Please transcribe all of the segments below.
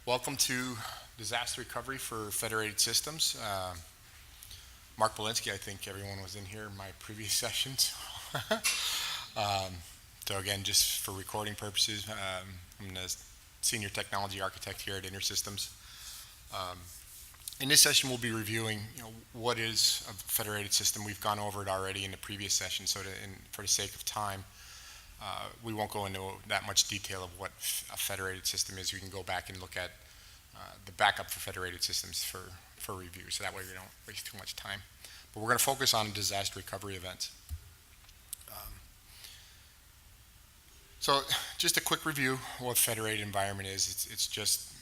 Welcome to Disaster Recovery for Federated Systems. Mark Bolinsky, I think everyone was in here in my previous sessions. So again, just for recording purposes, I'm the Senior Technology Architect here at InterSystems. In this session, we'll be reviewing what is a federated system. We've gone over it already in the previous session, so for the sake of time, we won't go into that much detail of what a federated system is. We can go back and look at the backup for federated systems for review, so that way we don't waste too much time. But we're going to focus on disaster recovery events. So just a quick review of what federated environment is. It's just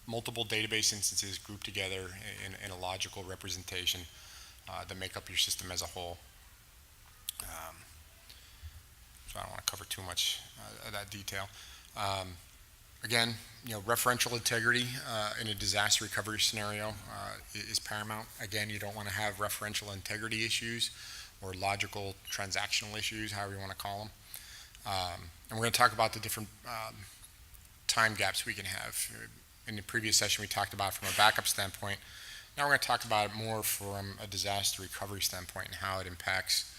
multiple database instances grouped together in a logical representation that make up your system as a whole. So I don't want to cover too much of that detail. Again, referential integrity in a disaster recovery scenario is paramount. Again, you don't want to have referential integrity issues or logical transactional issues, however you want to call them. And we're going to talk about the different time gaps we can have. In the previous session, we talked about from a backup standpoint. Now we're going to talk about it more from a disaster recovery standpoint and how it impacts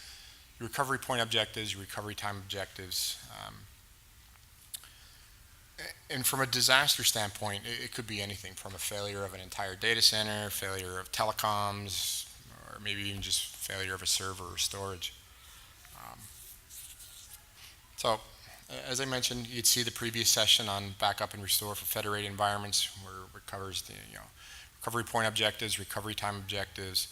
your recovery point objectives, your recovery time objectives. And from a disaster standpoint, it could be anything from a failure of an entire data center, failure of telecoms, or maybe even just failure of a server or storage. So, as I mentioned, you'd see the previous session on backup and restore for federated environments, where it covers the recovery point objectives, recovery time objectives,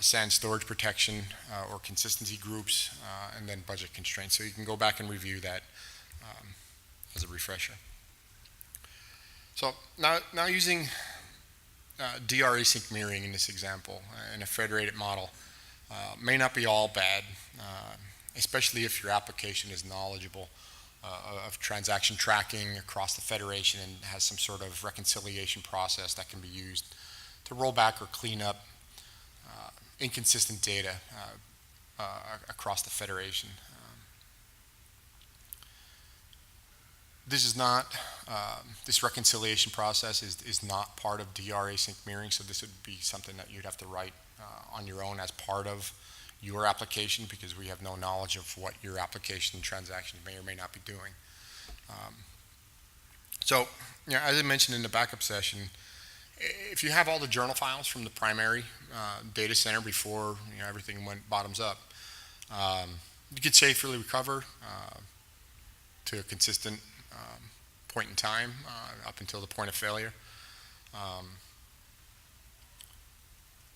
SAN storage protection or consistency groups, and then budget constraints. So you can go back and review that as a refresher. So now using DR async mirroring in this example in a federated model may not be all bad, especially if your application is knowledgeable of transaction tracking across the federation and has some sort of reconciliation process that can be used to roll back or clean up inconsistent data across the federation. This reconciliation process is not part of DR async mirroring, so this would be something that you'd have to write on your own as part of your application, because we have no knowledge of what your application transaction may or may not be doing. So, as I mentioned in the backup session, if you have all the journal files from the primary data center before everything went bottoms up, you could safely recover to a consistent point in time up until the point of failure.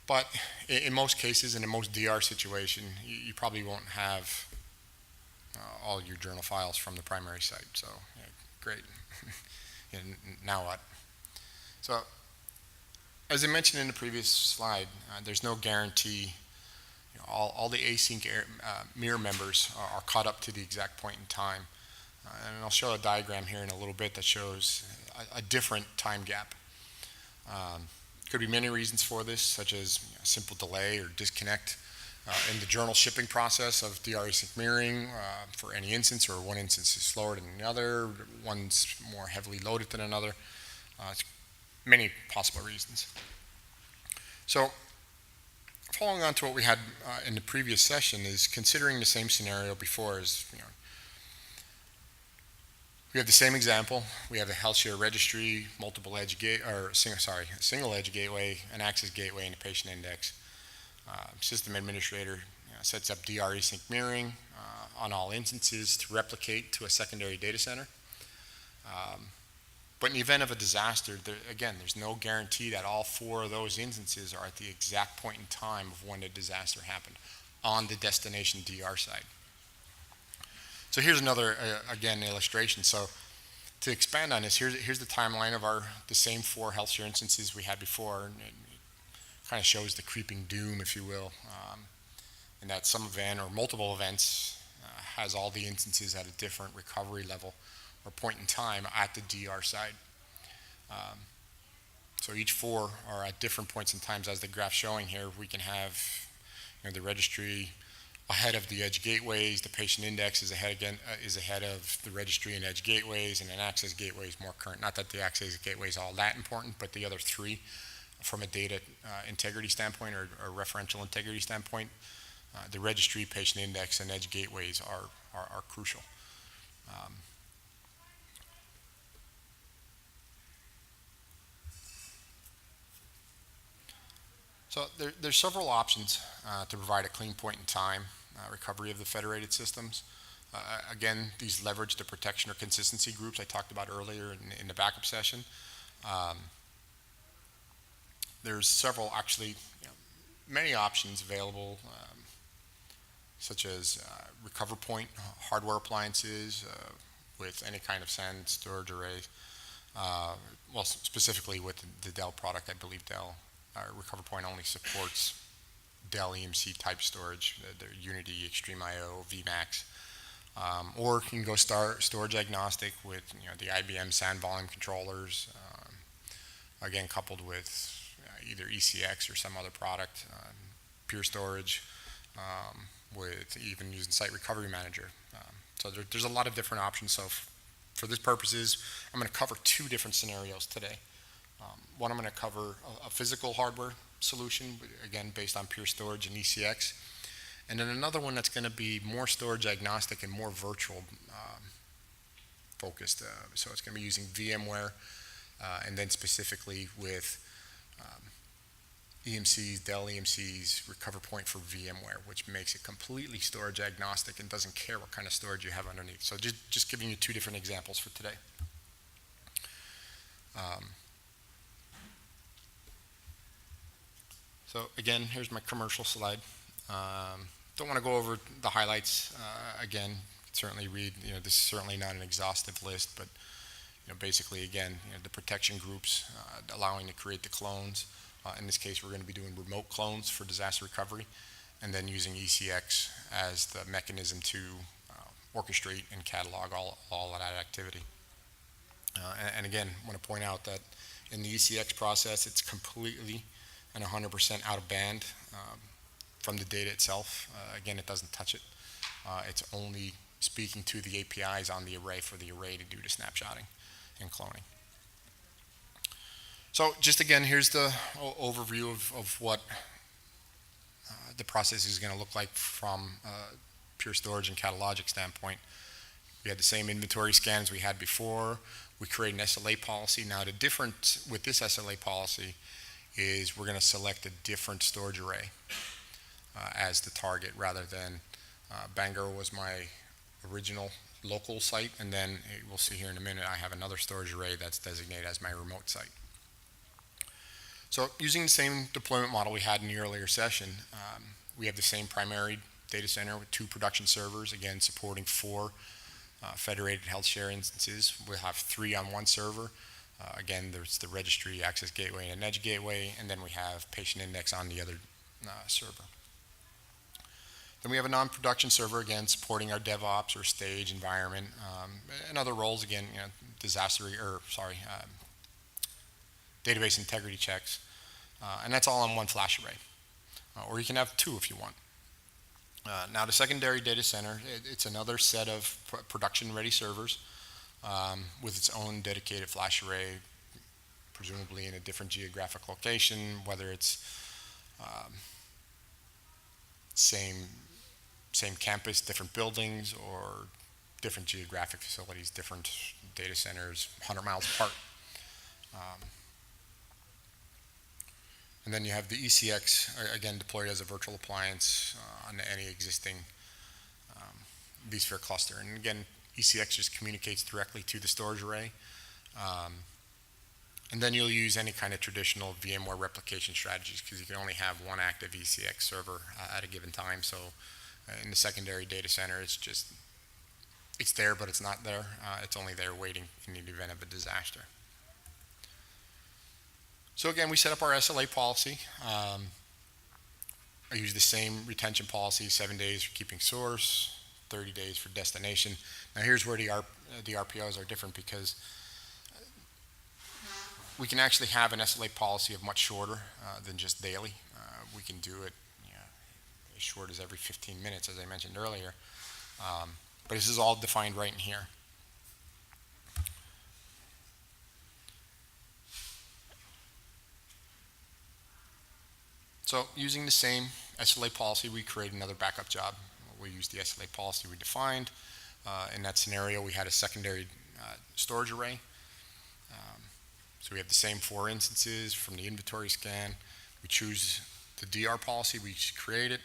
But in most cases, and in most DR situation, you probably won't have all your journal files from the primary site. So, great. And now what? So, as I mentioned in the previous slide, there's no guarantee all the async mirror members are caught up to the exact point in time. And I'll show a diagram here in a little bit that shows a different time gap. Could be many reasons for this, such as simple delay or disconnect in the journal shipping process of DR async mirroring for any instance, or one instance is slower than the other, one's more heavily loaded than another. It's many possible reasons. So, following on to what we had in the previous session is considering the same scenario before. As we have the same example. We have a health share registry, multiple edge a single edge gateway, an access gateway, and a patient index. System administrator sets up DR async mirroring on all instances to replicate to a secondary data center. But in the event of a disaster, there's no guarantee that all four of those instances are at the exact point in time of when the disaster happened on the destination DR side. So here's another, again, illustration. So to expand on this, here's the timeline of the same four health share instances we had before. And it kind of shows the creeping doom, if you will, in that some event or multiple events has all the instances at a different recovery level or point in time at the DR side. So each four are at different points in times, as the graph showing here. We can have the registry ahead of the edge gateways. The patient index is ahead of the registry and edge gateways, and an access gateway is more current. Not that the access gateway is all that important, but the other three, from a data integrity standpoint or referential integrity standpoint, the registry, patient index, and edge gateways are crucial. So there's several options to provide a clean point in time recovery of the federated systems. Again, these leverage the protection or consistency groups I talked about earlier in the backup session. There's several, actually, many options available, such as RecoverPoint hardware appliances with any kind of SAN storage array. Well, specifically with the Dell product, I believe Dell RecoverPoint only supports Dell EMC type storage, their Unity, Extreme IO, VMAX. Or you can go storage agnostic with the IBM SAN volume controllers, again coupled with either ECX or some other product, Pure Storage, with even using Site Recovery Manager. So there's a lot of different options. So for this purposes, I'm going to cover two different scenarios today. One, I'm going to cover a physical hardware solution, again based on Pure Storage and ECX. And then another one that's going to be more storage agnostic and more virtual focused. So it's going to be using VMware and then specifically with EMCs, Dell EMCs, RecoverPoint for VMware, which makes it completely storage agnostic and doesn't care what kind of storage you have underneath. So just giving you two different examples for today. So again, here's my commercial slide. Don't want to go over the highlights again. Certainly read. This is certainly not an exhaustive list, but basically again, the protection groups allowing to create the clones. In this case, we're going to be doing remote clones for disaster recovery, and then using ECX as the mechanism to orchestrate and catalog all of that activity. And again, I want to point out that in the ECX process, it's completely and 100% out of band from the data itself. Again, it doesn't touch it. It's only speaking to the APIs on the array for the array to do the snapshotting and cloning. So just again, here's the overview of what the process is going to look like from Pure Storage and Catalogic standpoint. We had the same inventory scans we had before. We create an SLA policy. Now the difference with this SLA policy is we're going to select a different storage array as the target rather than Bangor was my original local site, and then we'll see here in a minute I have another storage array that's designated as my remote site. So using the same deployment model we had in the earlier session, we have the same primary data center with 2 production servers, again supporting 4 federated health share instances. We'll have 3 on one server. Again, there's the registry, access gateway, and an edge gateway, and then we have patient index on the other server. Then we have a non-production server, again, supporting our DevOps or stage environment, and other roles, again, database integrity checks, and that's all on one flash array. Or you can have 2 if you want. Now the secondary data center, it's another set of production-ready servers with its own dedicated flash array, presumably in a different geographic location, whether it's same campus, different buildings, or different geographic facilities, different data centers, 100 miles apart. And then you have the ECX, again, deployed as a virtual appliance on any existing vSphere cluster. And again, ECX just communicates directly to the storage array. And then you'll use any kind of traditional VMware replication strategies because you can only have one active ECX server at a given time. So in the secondary data center, it's there, but it's not there. It's only there waiting in the event of a disaster. So again, we set up our SLA policy. I use the same retention policy, 7 days for keeping source, 30 days for destination. Now here's where the RPOs are different because we can actually have an SLA policy of much shorter than just daily. We can do it as short as every 15 minutes, as I mentioned earlier. But this is all defined right in here. So using the same SLA policy, we create another backup job. We use the SLA policy we defined. In that scenario, we had a secondary storage array. So we have the same 4 instances from the inventory scan. We choose the DR policy, we create it,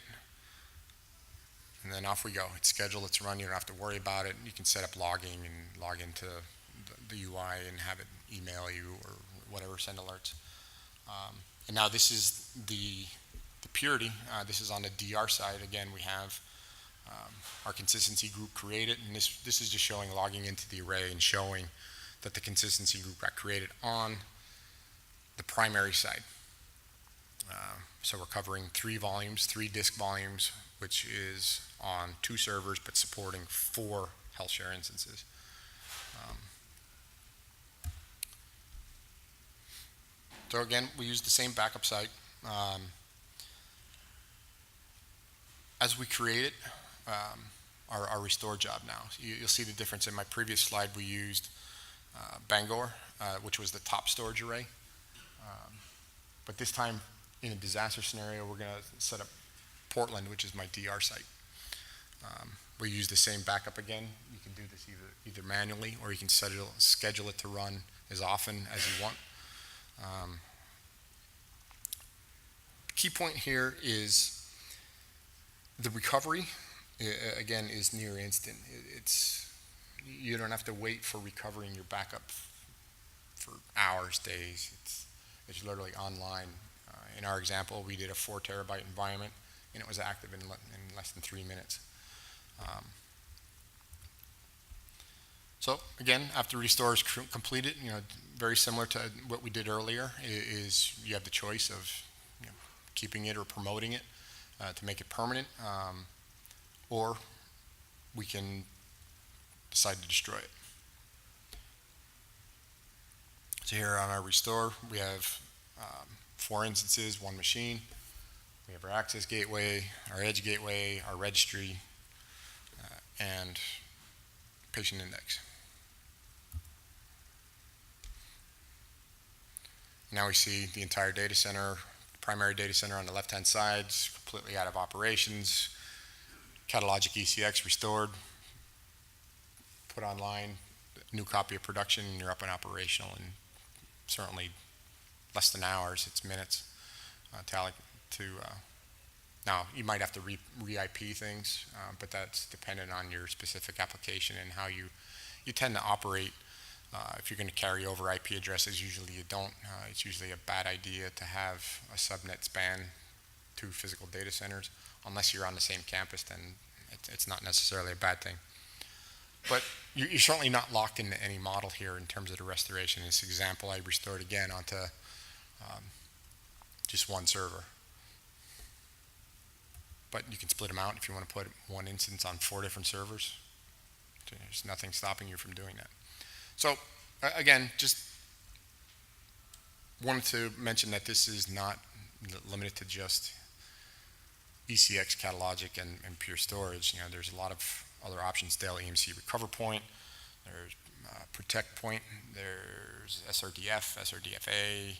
and then off we go. It's scheduled, it's run, you don't have to worry about it. You can set up logging and log into the UI and have it email you or whatever, send alerts. And now this is the purity. This is on the DR side. Again, we have our consistency group created, and this is just showing logging into the array and showing that the consistency group got created on the primary side. So we're covering 3 volumes, 3 disk volumes, which is on 2 servers, but supporting 4 health share instances. So again, we use the same backup site. As we create it, our restore job now. You'll see the difference. In my previous slide, we used Bangor, which was the top storage array. But this time, in a disaster scenario, we're going to set up Portland, which is my DR site. We use the same backup again. You can do this either manually, or you can schedule it to run as often as you want. Key point here is the recovery, again, is near instant. You don't have to wait for recovering your backup for hours, days. It's literally online. In our example, we did a 4 terabyte environment, and it was active in less than 3 minutes. So again, after restore is completed, very similar to what we did earlier, is you have the choice of keeping it or promoting it to make it permanent, or we can decide to destroy it. So here on our restore, we have 4 instances, 1 machine. We have our access gateway, our edge gateway, our registry, and patient index. Now we see the entire data center, primary data center on the left-hand side, is completely out of operations. Catalogic ECX restored, put online, new copy of production, and you're up and operational in certainly less than hours. It's minutes. Now, you might have to re-IP things, but that's dependent on your specific application and how you tend to operate. If you're going to carry over IP addresses, usually you don't. It's usually a bad idea to have a subnet span 2 physical data centers. Unless you're on the same campus, then it's not necessarily a bad thing. But you're certainly not locked into any model here in terms of the restoration. In this example, I restored again onto just 1 server. But you can split them out if you want to put 1 instance on 4 different servers. There's nothing stopping you from doing that. So again, just wanted to mention that this is not limited to just ECX, Catalogic, and pure storage. There's a lot of other options. Dell EMC RecoverPoint, there's Protect Point, there's SRDF, SRDFA,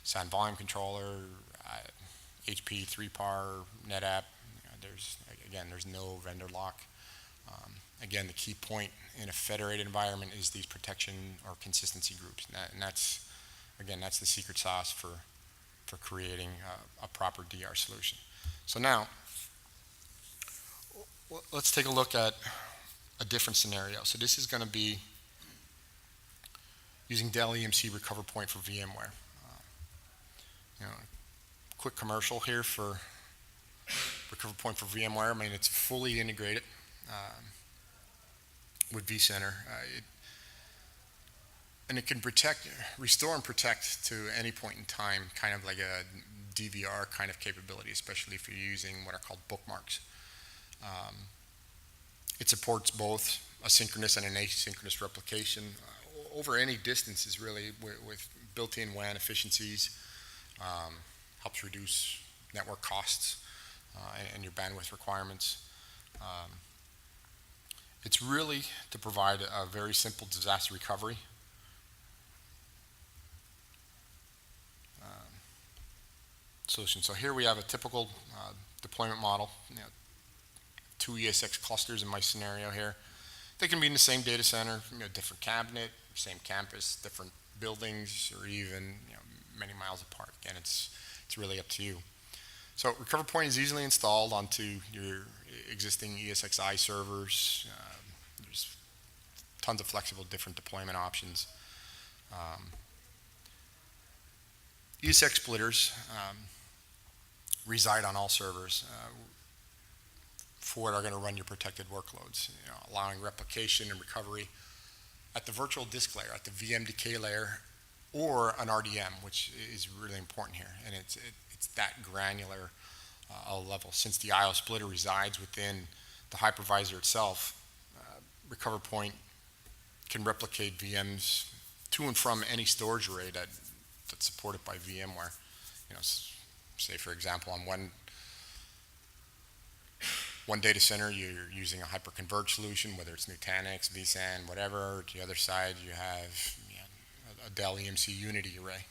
Sound Volume Controller, HP 3PAR, NetApp. There's no vendor lock. Again, the key point in a federated environment is these protection or consistency groups, and that's the secret sauce for creating a proper DR solution. So now, let's take a look at a different scenario. So this is going to be using Dell EMC RecoverPoint for VMware. Quick commercial here for RecoverPoint for VMware. I mean, it's fully integrated with vCenter. And it can restore and protect to any point in time, kind of like a DVR kind of capability, especially if you're using what are called bookmarks. It supports both asynchronous and an asynchronous replication over any distances, really, with built-in WAN efficiencies. Helps reduce network costs. and your bandwidth requirements. It's really to provide a very simple disaster recovery. Solution. So here we have a typical deployment model. 2 ESX clusters in my scenario here. They can be in the same data center, different cabinet, same campus, different buildings, or even many miles apart. Again, it's really up to you. So RecoverPoint is easily installed onto your existing ESXi servers. There's tons of flexible different deployment options. ESX splitters reside on all servers for what are going to run your protected workloads, allowing replication and recovery at the virtual disk layer, at the VMDK layer, or an RDM, which is really important here. And it's that granular level. Since the IO splitter resides within the hypervisor itself, RecoverPoint can replicate VMs to and from any storage array that's supported by VMware. Say for example, on one data center, you're using a hyperconverged solution, whether it's Nutanix, vSAN, whatever. To the other side, you have a Dell EMC Unity array.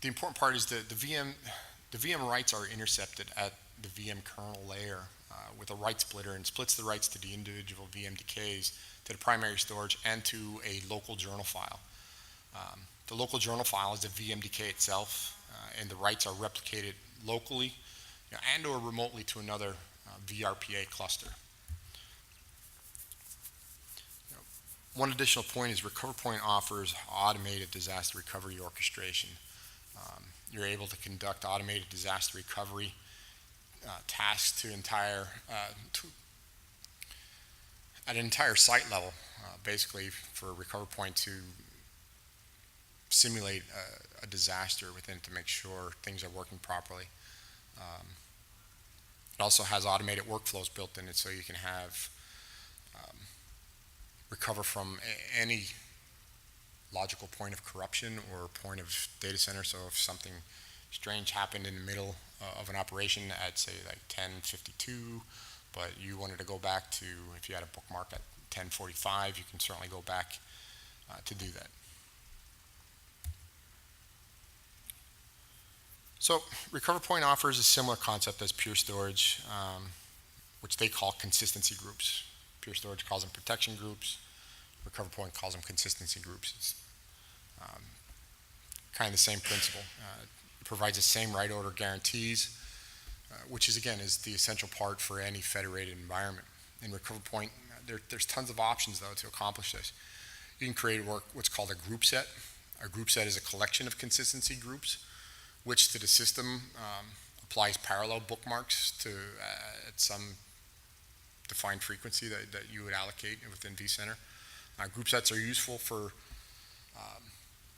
The important part is the VM writes are intercepted at the VM kernel layer with a write splitter, and splits the writes to the individual VMDKs, to the primary storage, and to a local journal file. The local journal file is the VMDK itself, and the writes are replicated locally and or remotely to another VRPA cluster. One additional point is RecoverPoint offers automated disaster recovery orchestration. You're able to conduct automated disaster recovery tasks at an entire site level, basically for RecoverPoint to simulate a disaster within it to make sure things are working properly. It also has automated workflows built in it, so you can have recover from any logical point of corruption or point of data center. So if something strange happened in the middle of an operation at, say, like 10:52, but you wanted to go back to, if you had a bookmark at 10:45, you can certainly go back to do that. So RecoverPoint offers a similar concept as Pure Storage, which they call consistency groups. Pure Storage calls them protection groups. RecoverPoint calls them consistency groups. It's kind of the same principle. It provides the same write order guarantees, which is the essential part for any federated environment. In RecoverPoint, there's tons of options though to accomplish this. You can create what's called a group set. A group set is a collection of consistency groups, which to the system applies parallel bookmarks to at some defined frequency that you would allocate within vCenter. Group sets are useful for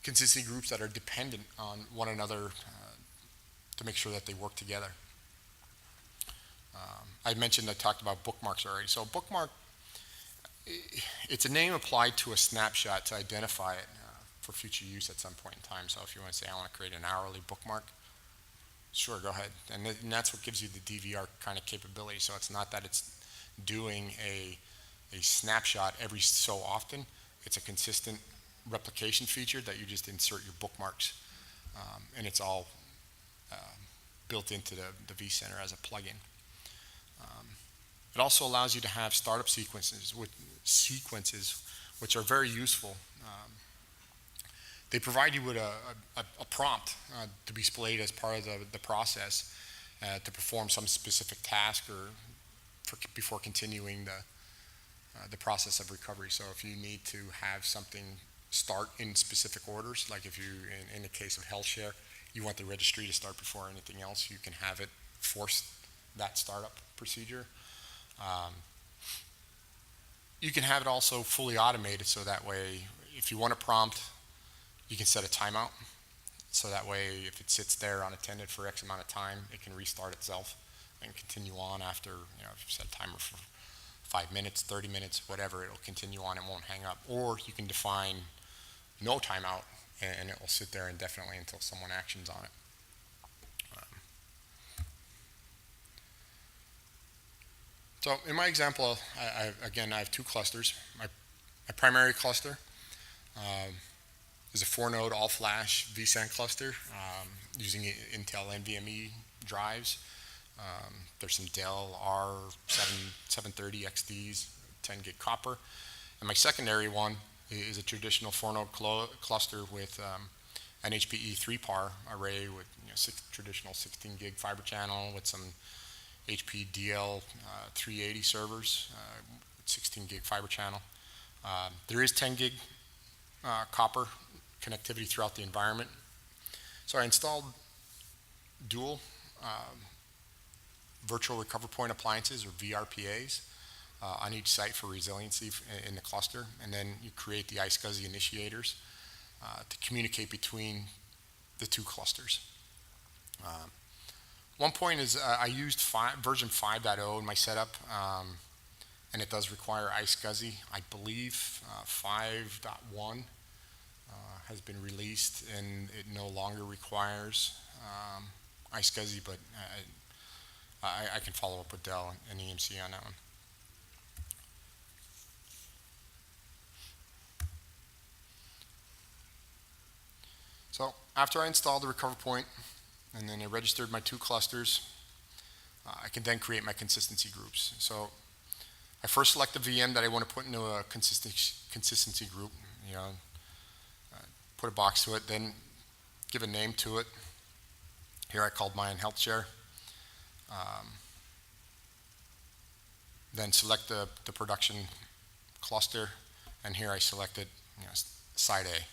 consistency groups that are dependent on one another to make sure that they work together. I talked about bookmarks already. So bookmark, it's a name applied to a snapshot to identify it for future use at some point in time. So if you want to say, I want to create an hourly bookmark, sure, go ahead. And that's what gives you the DVR kind of capability. So it's not that it's doing a snapshot every so often. It's a consistent replication feature that you just insert your bookmarks, and it's all built into the vCenter as a plugin. It also allows you to have startup sequences which are very useful. They provide you with a prompt to be displayed as part of the process to perform some specific task or before continuing the process of recovery. So if you need to have something start in specific orders, like if you, in the case of HealthShare, you want the registry to start before anything else, you can have it force that startup procedure. You can have it also fully automated, so that way if you want a prompt, you can set a timeout. So that way if it sits there unattended for X amount of time, it can restart itself and continue on after, if you set a timer for 5 minutes, 30 minutes, whatever, it'll continue on, it won't hang up. Or you can define no timeout, and it will sit there indefinitely until someone actions on it. So in my example, I have two clusters. My primary cluster is a 4-node all-flash vSAN cluster using Intel NVMe drives. There's some Dell R730 XDs, 10 gig copper. And my secondary one is a traditional 4-node cluster with an HPE 3-par array with traditional 16 gig fiber channel with some HP DL 380 servers with 16 gig fiber channel. There is 10 gig copper connectivity throughout the environment. So I installed dual virtual RecoverPoint appliances, or VRPAs, on each site for resiliency in the cluster, and then you create the iSCSI initiators to communicate between the two clusters. One point is I used version 5.0 in my setup, and it does require iSCSI. I believe 5.1 has been released, and it no longer requires iSCSI, but I can follow up with Dell and EMC on that one. So after I installed the RecoverPoint and then I registered my two clusters, I can then create my consistency groups. So I first select the VM that I want to put into a consistency group, put a box to it, then give a name to it. Here I called mine Health Share. Then select the production cluster, and here I selected side A.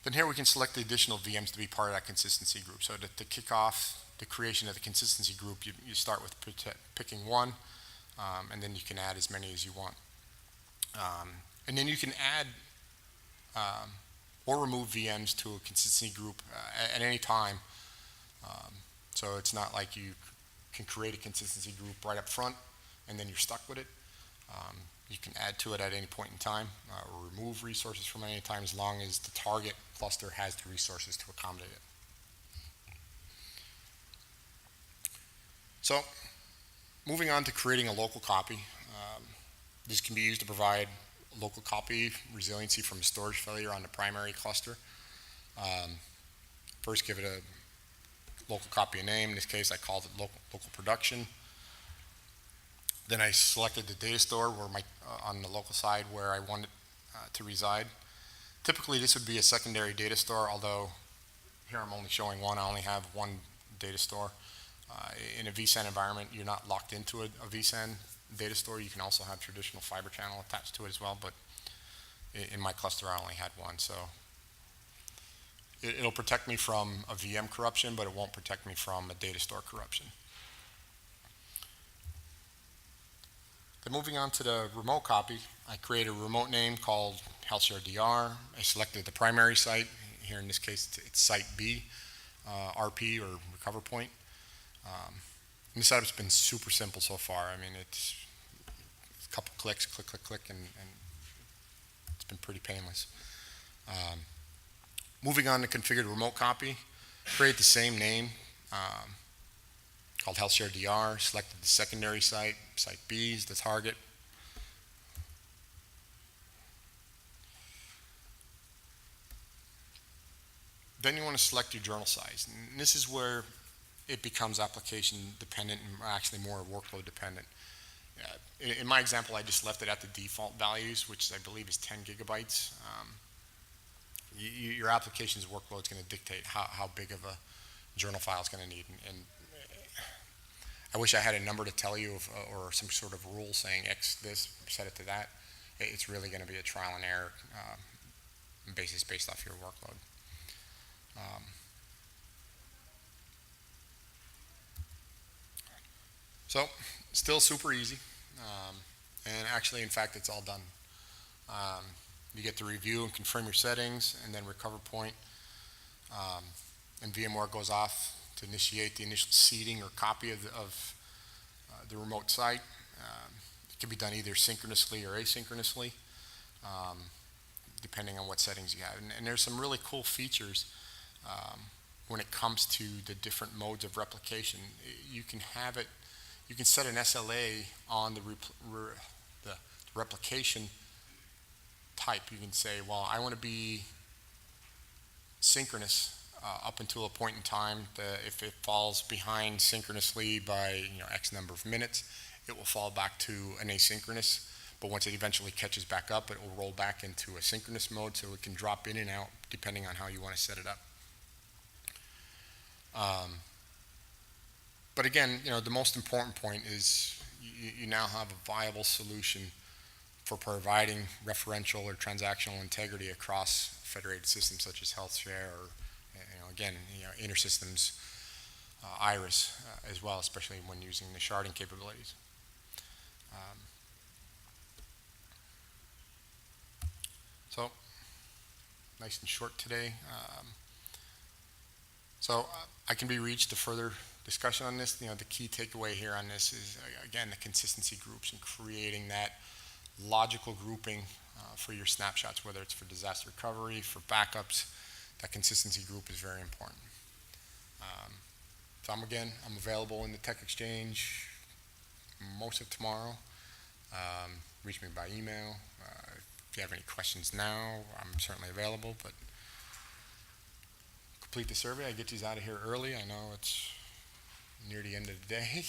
Then here we can select the additional VMs to be part of that consistency group. So to kick off the creation of the consistency group, you start with picking one, and then you can add as many as you want. And then you can add or remove VMs to a consistency group at any time. So it's not like you can create a consistency group right up front and then you're stuck with it. You can add to it at any point in time or remove resources from any time as long as the target cluster has the resources to accommodate it. So moving on to creating a local copy. This can be used to provide local copy resiliency from a storage failure on the primary cluster. First, give it a local copy name. In this case, I called it local production. Then I selected the data store where on the local side where I want it to reside. Typically, this would be a secondary data store, although here I'm only showing one. I only have one data store. In a vSAN environment, you're not locked into a vSAN data store. You can also have traditional fiber channel attached to it as well, but in my cluster I only had one. So it'll protect me from a VM corruption, but it won't protect me from a data store corruption. Then moving on to the remote copy, I created a remote name called HealthShare DR. I selected the primary site. Here in this case it's site B, RP or RecoverPoint. And the setup's been super simple so far. I mean, it's a couple clicks, click, and it's been pretty painless. Moving on to configure the remote copy, create the same name called HealthShare DR, selected the secondary site, site B is the target. Then you want to select your journal size. And this is where it becomes application dependent and actually more workload dependent. In my example, I just left it at the default values, which I believe is 10 gigabytes. Your application's workload is going to dictate how big of a journal file it's going to need. And I wish I had a number to tell you or some sort of rule saying X this, set it to that. It's really going to be a trial and error basis based off your workload. So still super easy, and actually in fact it's all done. You get to review and confirm your settings, and then RecoverPoint and VMware goes off to initiate the initial seeding or copy of the remote site. It can be done either synchronously or asynchronously, depending on what settings you have. And there's some really cool features when it comes to the different modes of replication. You can have it, you can set an SLA on the replication type. You can say, well, I want to be synchronous up until a point in time. If it falls behind synchronously by X number of minutes, it will fall back to an asynchronous. But once it eventually catches back up, it will roll back into a synchronous mode, so it can drop in and out depending on how you want to set it up. But again, the most important point is you now have a viable solution for providing referential or transactional integrity across federated systems such as HealthShare or, again, InterSystems, Iris as well, especially when using the sharding capabilities. So, nice and short today. I can be reached to further discussion on this. The key takeaway here on this is, again, the consistency groups and creating that logical grouping for your snapshots, whether it's for disaster recovery, for backups. That consistency group is very important. So I'm available in the Tech Exchange most of tomorrow. Reach me by email. If you have any questions now, I'm certainly available, but complete the survey. I get these out of here early. I know it's near the end of the day.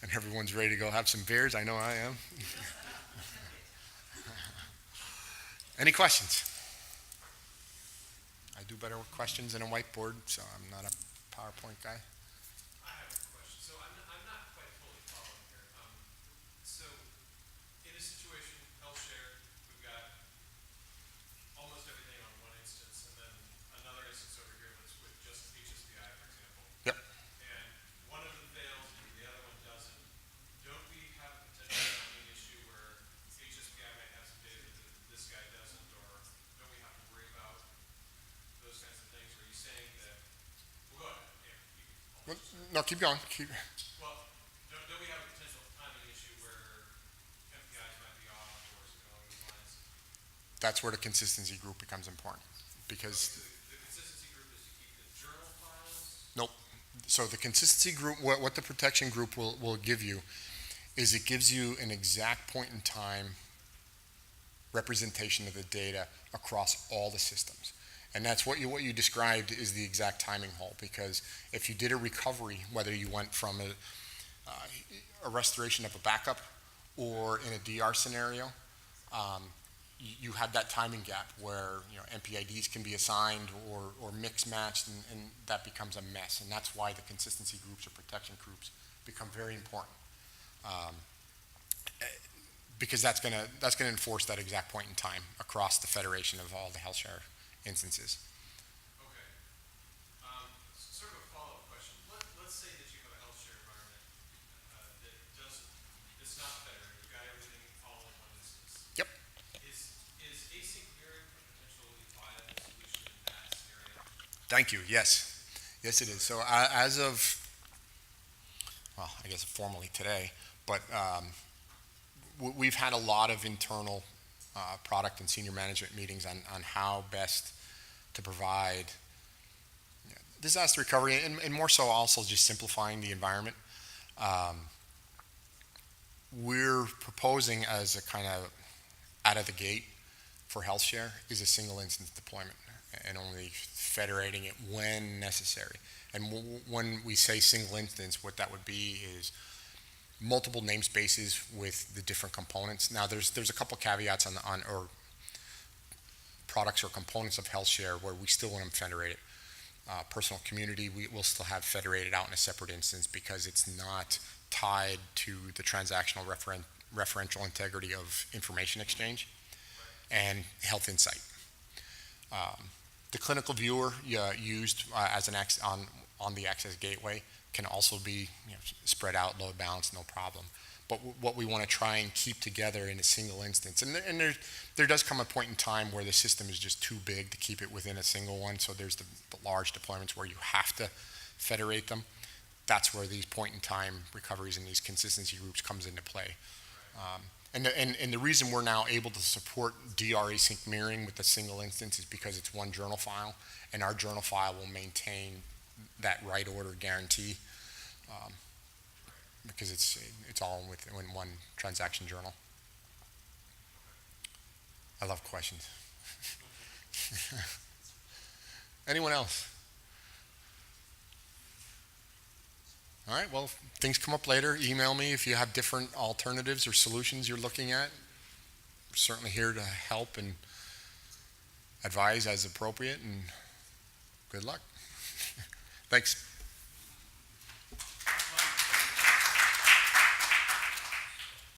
And everyone's ready to go have some beers. I know I am. Any questions? I do better with questions than a whiteboard, so I'm not a PowerPoint guy. I have a question. So I'm not quite fully following here. So in a situation, HealthShare, we've got almost everything on one instance, and then another instance over here that's with just HSPI, for example. Yep. And one of them fails, and the other one doesn't. Don't we have a potential timing issue where HSPI might have some data that this guy doesn't, or don't we have to worry about those kinds of things? Are you saying that? Well, go ahead. Yeah, No, keep going. Well, don't we have a potential timing issue where MPIs might be off or something along those lines? That's where the consistency group becomes important, because The consistency group is to keep the journal files? nope. So the consistency group, what the protection group will give you is it gives you an exact point in time representation of the data across all the systems. And that's what you described is the exact timing hole, because if you did a recovery, whether you went from a restoration of a backup or in a DR scenario, you have that timing gap where MPIDs can be assigned or mix matched, and that becomes a mess. And that's why the consistency groups or protection groups become very important, because that's gonna enforce that exact point in time across the federation of all the HealthShare instances. Okay. Sort of a follow-up question. Let's say that you have a HealthShare environment that it's not federated. You've got everything all in one instance. Yep. Is async peering a potentially viable solution in that scenario? Thank you. Yes. Yes, it is. So as of, well, I guess formally today, but we've had a lot of internal product and senior management meetings on how best to provide disaster recovery, and more so also just simplifying the environment. We're proposing as a kind of out of the gate for HealthShare is a single instance deployment and only federating it when necessary. And when we say single instance, what that would be is multiple namespaces with the different components. Now there's a couple caveats on or products or components of HealthShare where we still want them federated. Personal community, we will still have federated out in a separate instance because it's not tied to the transactional referential integrity of information exchange and health insight. The clinical viewer used as an on the access gateway can also be spread out, load balance, no problem. but what we want to try and keep together in a single instance. And there does come a point in time where the system is just too big to keep it within a single one, so there's the large deployments where you have to federate them. That's where these point-in-time recoveries and these consistency groups comes into play. And the reason we're now able to support DR async mirroring with a single instance is because it's one journal file, and our journal file will maintain that write order guarantee, because it's all in one transaction journal. I love questions. Anyone else? All right, well, if things come up later, email me if you have different alternatives or solutions you're looking at. We're certainly here to help and advise as appropriate, and good luck. Thanks.